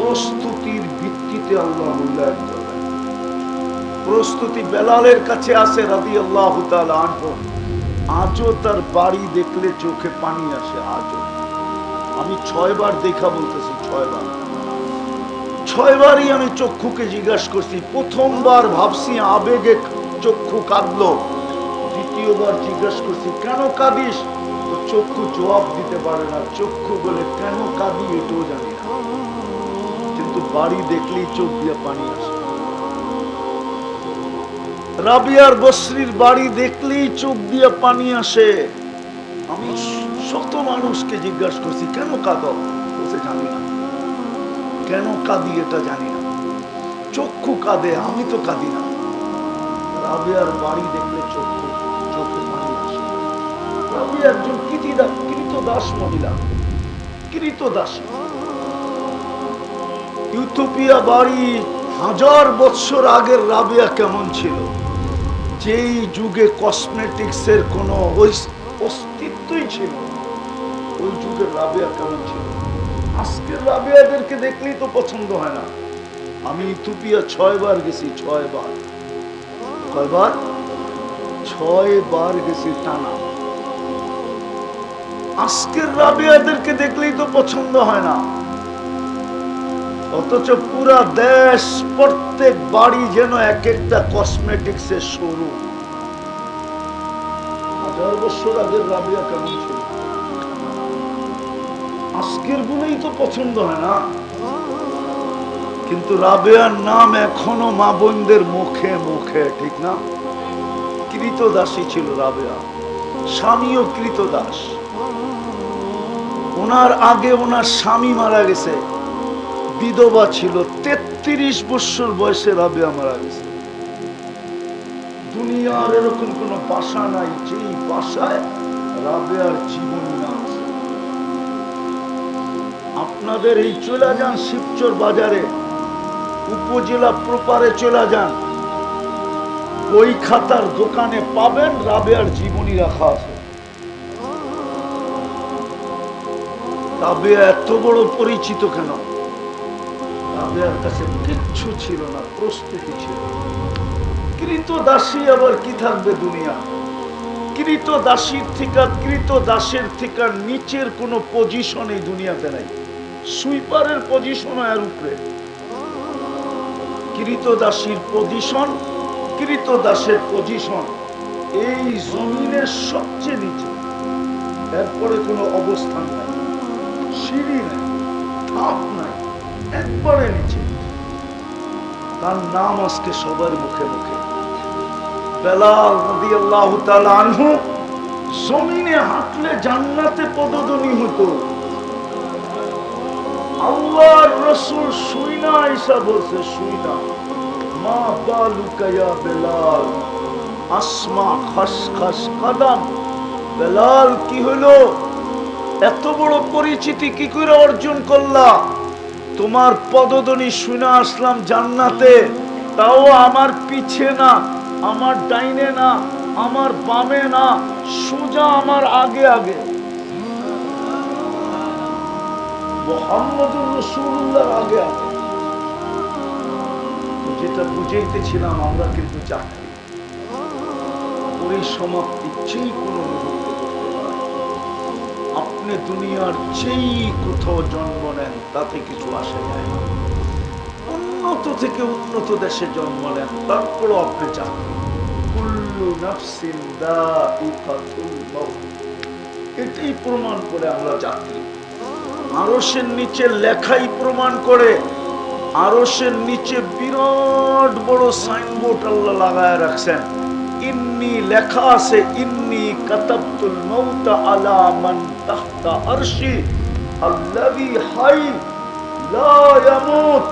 প্রস্তুতির ভিত্তিতে আল্লাহ মূল্যায়ন করবেন। প্রস্তুতি বেলালের কাছে আসে রাদিয়াল্লাহু তাআলা আনহু। আজও তার বাড়ি দেখলে চোখে পানি আসে। আজও আমি 6 বার দেখা বলতেছি, 6 বার, 6 বারই আমি চক্ষুকে জিজ্ঞাসা করছি। প্রথমবার ভাবছি আবেগে চক্ষু কাঁদলো, দ্বিতীয়বার জিজ্ঞাসা করছি কেন কাঁদিস, তো চক্ষু জবাব দিতে পারে না। চক্ষু বলে কেন কাঁদি এটাও জানি না, কিন্তু বাড়ি দেখলেই চোখ দিয়ে পানি আসে। রাবিয়ার বসরির বাড়ি দেখলেই চোখ দিয়ে পানি আসে। আমি শত মানুষকে জিজ্ঞাসা করছি কেন কাঁদো, বলছে জানি না। কেন কাঁদি এটা জানি না, চক্ষু কাঁদে, আমি তো কাঁদি না। রাবিয়ার বাড়ি দেখলে চোখে পানি আসে। রাবিয়া একজন কৃতদাস মহিলা, কৃতদাস। ইউথোপিয়া বাড়ি 1000 বছর আগের রাবিয়া কেমন ছিল, যেই যুগে কসমেটিক্সের কোনো অস্তিত্বই ছিল, ওই যুগের রাবিয়া কেমন ছিল। আজকের রাবিয়াদেরকে দেখলেই তো পছন্দ হয় না। আমি ইথিওপিয়া 6 বার গেছি, 6 বার। কয়বার? 6 বার গেছি টানা। আজকের রাবিয়াদেরকে দেখলেই তো পছন্দ হয় না। অথচ পুরা দেশ, প্রত্যেক বাড়ি যেন এক একটা কসমেটিক্সের শোরুম। 1000 বছর আগের রাবিয়া কেমন ছিল, আজকের গুলোই তো পছন্দ হয় না। কিন্তু রাবিয়ার নাম এখনো মা বোনদের মুখে মুখে, ঠিক না? কৃতদাসী ছিল রাবিয়া, স্বামীও কৃতদাস। ওনার আগে ওনার স্বামী মারা গেছে, বিধবা ছিল। 33 বছর বয়সে রাবিয়া মারা গেছে। দুনিয়ার এরকম কোন বাসা নাই যেই বাসায় রাবিয়ার জীবনী না আছে। আপনাদের এই চলে যান শিবচর বাজারে, উপজেলা প্রপারে চলে যান, বই খাতার দোকানে পাবেন রাবিয়ার জীবনী রাখা আছে। রাবিয়া এত বড় পরিচিত কেন? রাবিয়ার কাছে কিচ্ছু ছিল না, প্রস্তুতি ছিল। কৃতদাসী আবার কি থাকবে দুনিয়া? কৃতদাসীর থেকে, কৃতদাসের থেকে নিচের কোনো পজিশন এই দুনিয়াতে নাই। সুইপারের পজিশন এর উপরে। কৃতদাসীর পজিশন, কৃতদাসের পজিশন এই জমিনের সবচেয়ে নিচে। এরপরে কোনো অবস্থান নাই, সিঁড়ি নাই, ধাপ নাই, একবারে নিচে। তার নাম আজকে সবার মুখে মুখে, বেলাল রাদিয়াল্লাহু তাআলা আনহু। জমিনে হাঁটলে জান্নাতে পদধ্বনি হতো। আল্লাহর রাসূল শুইনা ঈসা বলছে, শুইনা মা বালুকা ইয়া বেলাল আসমা খসখস কদম। বেলাল কি হলো, এত বড় পরিচিতি কি করে অর্জন করলা? তোমার পদধ্বনি শুনে আসলাম জান্নাতে, তাও আমার পিছে না, আমার ডাইনে না, আমার বামে না, সোজা আমার আগে আগে। মুহাম্মদুর রাসূলুল্লাহর আগে আগে। যেটা বুঝাইতেছিলাম, আমরা কিন্তু চাকরি পরিসমাপ্তি যেই কোনো মুহূর্তে করতে পারি। আপনি দুনিয়ার যেই কোথাও জন্ম নেন তাতে কিছু আসে যায় না। উন্নত থেকে উন্নত দেশে জন্ম নেন, তারপরও আপনি চাকরি। কুল্লু নাফসিন যায়িকাতুল মাউত, এটাই প্রমাণ করে আমরা চাকরি। আরশের নিচে লেখাই প্রমাণ করে। আরশের নিচে বিরাট বড় সাইনবোর্ড আল্লাহ লাগায় রাখছেন। ইন্নি লেখা আছে, ইন্নি কাতাবতুল মাউতা আলা মান তাহতা আরশি আল্লাযী হাই লা ইয়ামুত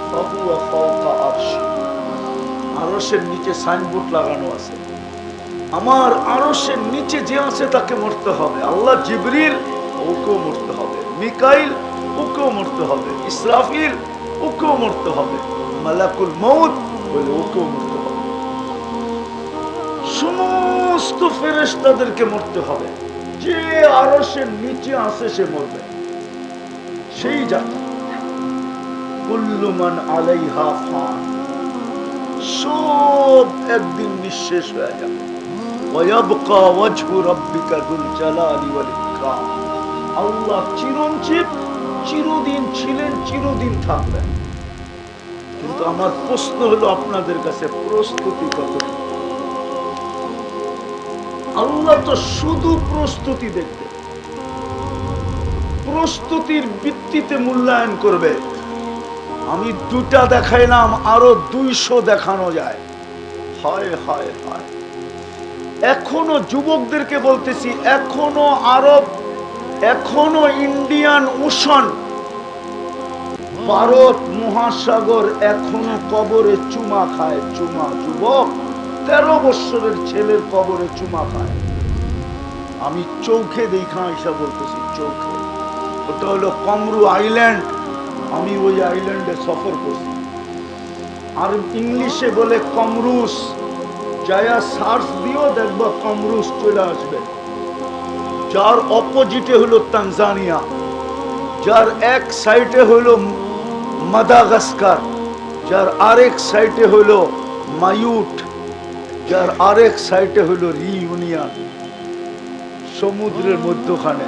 ফাহুয়া ফাওকা আরশি। আরশের নিচে সাইনবোর্ড লাগানো আছে, আমার আরশের নিচে যে আছে তাকে মরতে হবে। আল্লাহ জিবরিল, ওকেও মরতে হবে। মিকাইল, ওকেও মরতে হবে। ইসরাফিল, ওকেও মরতে হবে। মালাকুল মউত বলে, ওকেও মরতে হবে। সমস্ত ফেরেশতাদেরকে মরতে হবে। যে আরশের নিচে আছে সে মরবে, সেই জাতি। কুল্লু মান আলাইহা ফান, সব একদিন নিঃশেষ হয়ে যাবে। ওয়ায়াবকা ওয়াজহু রাব্বিকা যুল জালালি ওয়াল ইকরাম, আল্লাহ চিরঞ্জীব, চিরদিন ছিলেন, চিরদিন থাকবেন। কিন্তু আমার প্রশ্ন হলো আপনাদের কাছে, প্রস্তুতি কত? আল্লাহ তো শুধু প্রস্তুতি দেখবে, প্রস্তুতির ভিত্তিতে মূল্যায়ন করবে। আমি দুটা দেখাইলাম, আরো 200 দেখানো যায়। হায় হায় হায়। এখনো যুবকদেরকে বলতেছি, এখনো আরব, এখনো ইন্ডিয়ান ওশান, ভারত মহাসাগর এখনো কবরে চুমা খায়। চুমা, যুবক 13 বছরের ছেলের কবরে চুমা খায়। আমি চোখে দেখা এসা বলতেছি, চোখে। ওটা হলো কমরু আইল্যান্ড, আমি ওই আইল্যান্ডে সফর করছি। আর ইংলিশে বলে কমরুস, যায়া সার্চ দিও দেখবা কমরুস চলে আসবে। যার অপোজিটে হলো তানজানিয়া, যার এক সাইডে হলো মাদাগাস্কার, যার আরেক সাইডে হলো মায়ুট, যার আরেক সাইডে হলো রিউনিয়ন। সমুদ্রের মধ্যখানে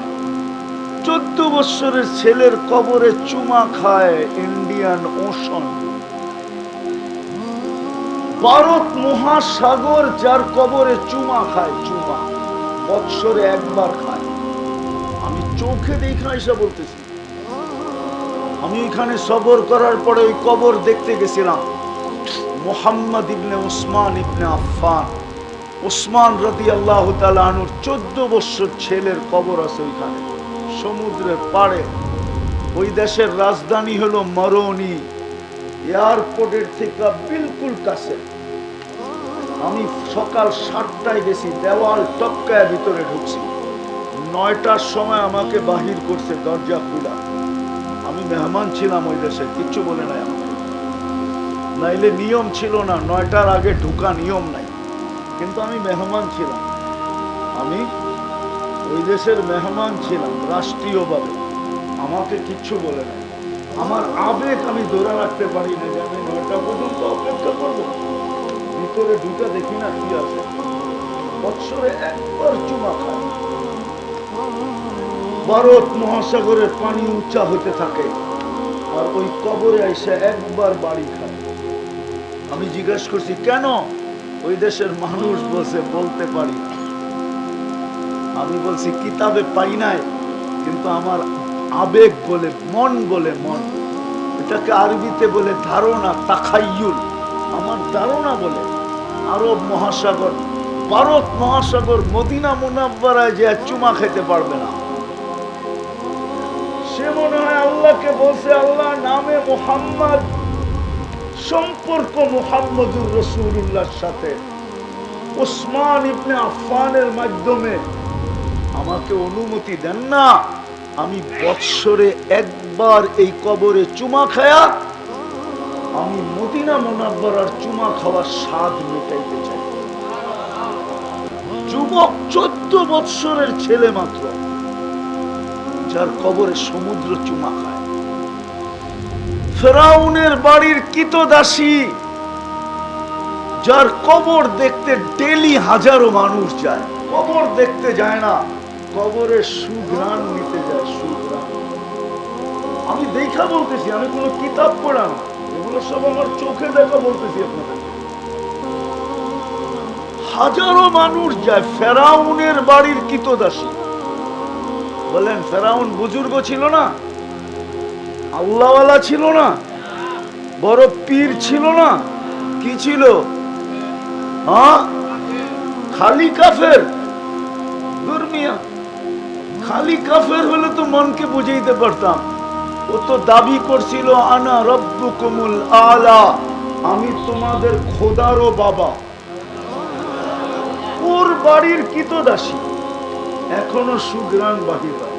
14 বছরের ছেলের কবরে চুমা খায় ইন্ডিয়ান ওশান। ভারত মহাসাগর যার কবরে চুমা খায়, চুমা বৎসরে একবার খায়। আমি চোখে দেখা এসে বলতেছি। আমি এখানে সফর করার পরে ওই কবর দেখতে গেছিলাম। মুহাম্মদ ইবনে উসমান ইবনে আফফান, উসমান রাদিয়াল্লাহু তাআলা আনহুর 14 বছর ছেলের কবর আছে ওইখানে, সমুদ্রের পাড়ে। ওই দেশের রাজধানী হলো মরোনি, এয়ারপোর্টের থেকে বিলকুল কাছে। আমি সকাল 7টায় গেছি, দেওয়াল টপকায় ভিতরে ঢুকছি। 9টার সময় আমাকে বাহির করছে, দরজা খোলা। আমি মেহমান ছিলাম ওই দেশে, কিচ্ছু বলে নাই আমাকে। নাইলে নিয়ম ছিল না, 9টার আগে ঢুকা নিয়ম নাই, কিন্তু আমি মেহমান ছিলাম। আমি ওই দেশের মেহমান ছিলাম রাষ্ট্রীয়ভাবে, আমাকে কিচ্ছু বলে নাই। আমার আবেগ আমি ধরে রাখতে পারি না যে আমি 9টা পর্যন্ত অপেক্ষা করবো। ভিতরে ঢুকা দেখি না কি আছে। বৎসরে একবার চুমা খায়। ভারত মহাসাগরের পানি উঁচা হতে থাকে, আর ওই কবরে এসে একবার বাড়ি খায়। আমি জিজ্ঞাসা করছি কেন? ওই দেশের মানুষ বলছে বলতে পারি না। আমি বলছি কিতাবে পাই নাই, কিন্তু আমার আবেগ বলে, মন বলে, মন। এটাকে আরবিতে বলে ধারণা, তাখাইয়ুল। আমার ধারণা বলে আরব মহাসাগর, ভারত মহাসাগর, মদিনা মুনাব্বারায় যে চুমা খেতে পারবে না। সে মনে হয় আল্লাহকে বলছে, আল্লাহ নামে মুহাম্মদ, সম্পর্ক মুহাম্মদুর রাসূলুল্লাহর সাথে উসমান ইবনে আফফানের মাধ্যমে আমাকে অনুমতি দেন না, আমি বৎসরে একবার এই কবরে চুমা খায়া আমি মদিনা মুনাব্বারার চুমা খাওয়ার স্বাদ মেটাইতে চাই। যুবক 14 বৎসরের ছেলে মাত্র, যার কবরে সমুদ্র চুমা খায়। ফেরাউনের বাড়ির কৃতদাসী, যার কবর দেখতে ডেলি হাজারো মানুষ যায়। কবর দেখতে যায় না, কবরের সুঘ্রাণ নিতে যায়, সুঘ্রাণ। আমি দেখা বলতেছি, আমি কোনো কিতাব পড়া না, এগুলো সব আমার চোখে দেখা বলতেছি আপনাদের। হাজারো মানুষ যায় ফেরাউনের বাড়ির কৃতদাসী। বলেন ফেরাউন বুজুর্গ ছিল না? আল্লাহওয়ালা ছিল না? বড় পীর ছিল না? কি ছিল? হ্যাঁ, খালি কাফের। দুর্মিয়া খালি কাফের হলে তো মনকে বুঝাইতে পারতাম। ও তো দাবি করছিল আনা রব্বুকুমুল আলা, আমি তোমাদের খোদারও বাবা। ওর বাড়ির কৃতদাসী এখনো সুঘ্রাণ বাহির হয়।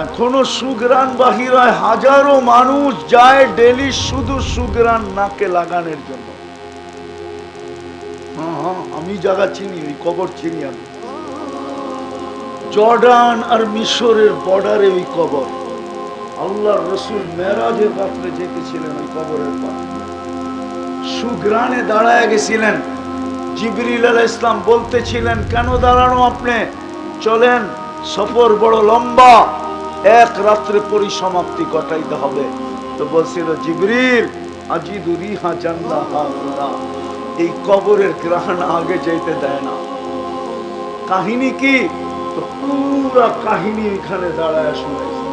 এখনো সুঘ্রাণ বাহির হয়। হাজারো মানুষ যায় ডেলি শুধু সুঘ্রাণ নাকে লাগানোর জন্য। আমি জায়গা চিনি, ওই কবর চিনি আমি। জর্ডান আর মিশরের বর্ডারে ওই কবর। আল্লাহর রাসূল মেরাজের রাত্রে যেতেছিলেন ওই কবরের পাশে, সুগ্রানে দাঁড়ায় গেছিলেন। জিবরিল আলাইহিস সালাম বলতেছিলেন, কেন দাঁড়ানো আপনি, চলেন, সফর বড় লম্বা, এক রাত্রে পরিসমাপ্তি ঘটাইতে হবে। তো বলছিল, জিবরিল আজিদু রিহা জান্নাহ হাউনা, এই কবরের গ্রহণ আগে যেতে দেয় না। কাহিনী কি? তো পুরা কাহিনী এখানে দাঁড়ায় শুনেছে।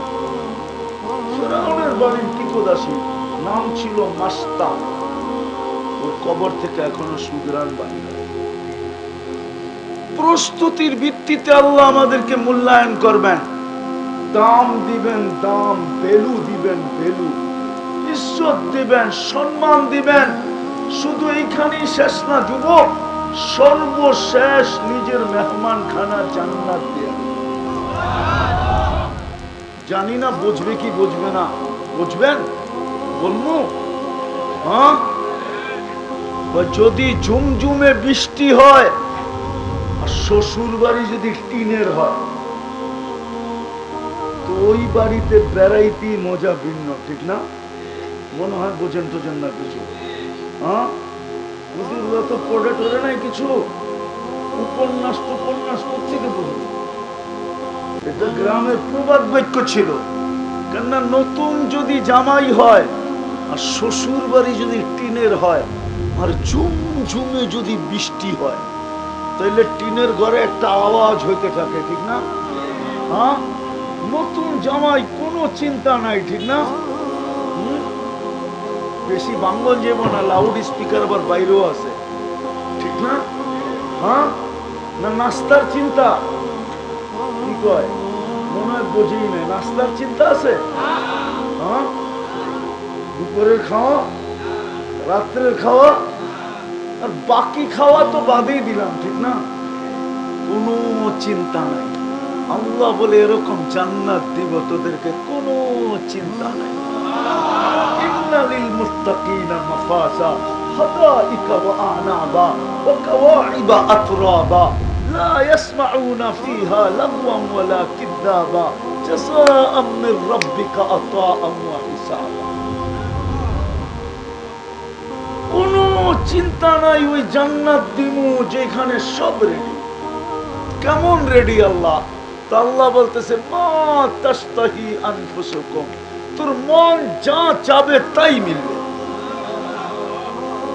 ফিরআউনের বাড়ির কৃতদাসী নাম ছিল মাস্তা, ওর কবর থেকে এখনো সুগ্রাণ বাহির হয়। প্রস্তুতির ভিত্তিতে আল্লাহ আমাদেরকে মূল্যায়ন করবেন, দাম দিবেন, দাম, ভ্যালু দিবেন, ভ্যালু, ইজ্জত দিবেন, সম্মান দিবেন। শুধু এইখানেই শেষ না যুবক, সর্বশেষ নিজের মেহমান খানা জান্নাত দিয়ে। জানি না বুঝবে কি বুঝবে না, বুঝবেন বলবো? হ্যাঁ, যদি ঝুমঝুমে বৃষ্টি হয় আর শ্বশুর বাড়ি যদি টিনের হয়, তো ওই বাড়িতে বেড়াইতে মজা ভিন্ন, ঠিক না? মনে হয় বোঝেন টোঝেন না কিছু। হ্যাঁ, তো পড়ে টড়ে নাই কিছু, উপন্যাস টুপন্যাস থেকে বুঝবে। এটা গ্রামের প্রবাদ বাক্য ছিল। কেননা নতুন যদি জামাই হয় আর শ্বশুর বাড়ি যদি টিনের হয় আর ঝুমঝুমে যদি বৃষ্টি হয়, তাহলে টিনের ঘরে একটা আওয়াজ হইতে থাকে, ঠিক না? হ্যাঁ, নতুন জামাই কোনো চিন্তা নাই, ঠিক না? বেশি বাঙ্গল যাব না, লাউড স্পিকার আবার বাইরেও আছে, ঠিক না? হ্যাঁ, না নাস্তার চিন্তা, কি কয় মনে হয় বুঝি নেই, নাস্তার চিন্তা আছে। হ্যাঁ, দুপুরের খাওয়া, রাত্রের খাওয়া, আর বাকি খাওয়া তো বাদেই দিলাম, ঠিক না? কোনো চিন্তা নাই। আল্লাহ বলে এরকম জান্নাত দিব তোদেরকে, কোনো চিন্তা নাই। ইন্নালিল মুত্তাকিনা মাফাজা হাদাইকা ওয়া আনাবা ওয়া কাওয়াইবা আতরাবা লা ইয়াসমাউনা ফিহা লাগওয়ান ওয়ালা কিযাবা জাযাআম মির রাব্বিকা আতাআন ওয়া হিসাবা। কোনো চিন্তা নাই, ওই জান্নাত দিমু যেখানে সব রেডি। কেমন রেডি আল্লাহ? তা আল্লাহ বলতেছে, মা তাশতাহি আনফুসুকুম, তোর মন যা চাবে তাই মিলবে।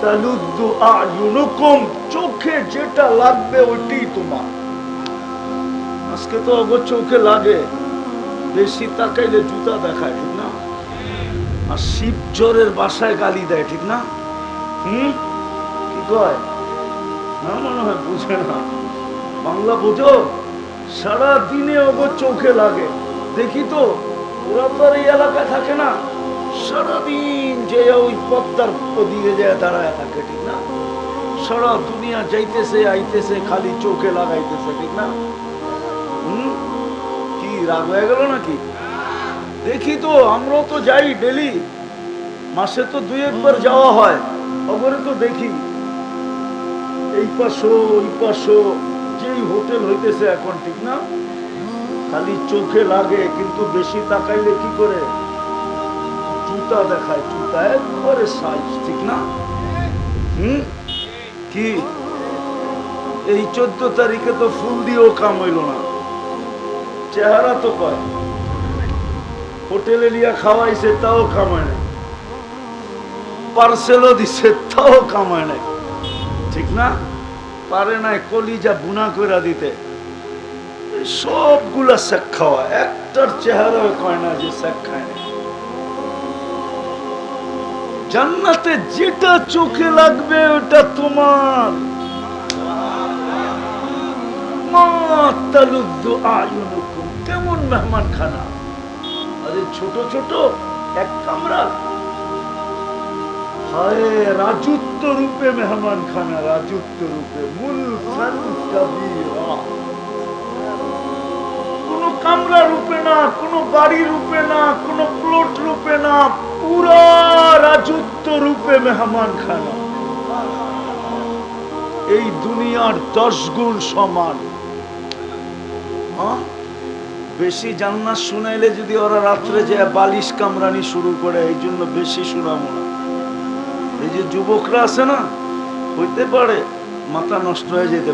তালুদ্দু আয়ুনুকুম, চোখে যেটা লাগবে ওইটাই তোমার। আজকে তো অগো চোখে লাগে, বেশি তাকাইলে জুতা দেখায়, ঠিক না? আর শিব জ্বরের বাসায় গালি দেয়, ঠিক না? কি কয় না, মনে হয় বুঝে না। বাংলা বোঝো? সারা দিনে ওগো চোখে লাগে, দেখি তো ওরা তো আর এই এলাকায় থাকে না, সারাদিন যে ওই পদ্মার ওদিকে যায় দাঁড়ায় থাকে, ঠিক না? সারা দুনিয়া যাইতেছে আইতেছে, খালি চোখে লাগাইতেছে, ঠিক না? কি রাগ হয়ে গেল নাকি? দেখি তো, আমরাও তো যাই ডেলি, মাসে তো 2-1 বার যাওয়া হয়, খবরে তো দেখি এই পাশো ওই পাশো, যেই হোটেল হইতেছে এখন, ঠিক না? খালি চোখে লাগে, কিন্তু বেশি তাকাইলে কি করে জুতা দেখায়, জুতা একবারে সাইজ, ঠিক না? কি এই 14 তারিখে তো ফুল দিয়েও কাম হইল না, চেহারা তো কয়। হোটেলে নিয়ে খাওয়াইছে তাও কামায় নাই, পার্সেলও দিছে তাও কামায় নাই, ঠিক না? পারে নাই কলিজা বুনা করে দিতে। সবগুলা শেখ খাওয়া, একটার চেহারা কয় না যে শেখ খায় না। জান্নাতে যেটা চোখে লাগবে ওটা তোমার। কেমন মেহমান খানা, আরে ছোট ছোট এক কামরা, হায় রাজত্ব রূপে মেহমান খানা, রাজত্ব রূপে, মুলকান কাবীরা। কোনো কামরা রূপে না, কোনো বাড়ি রূপে না, কোনো প্লট রূপে না, পুরা রাজত্ব রূপে মেহমান খানা। এই দুনিয়ার 10 গুণ সমান। হ্যাঁ? বেশি জান্নাত শুনাইলে যদি ওরা রাত্রে যে বালিশ কামরানি শুরু করে, এই জন্য বেশি শুনাবো না। এই যে যুবকরা আছে না, হইতে পারে মাথা নষ্ট হয়ে যেতে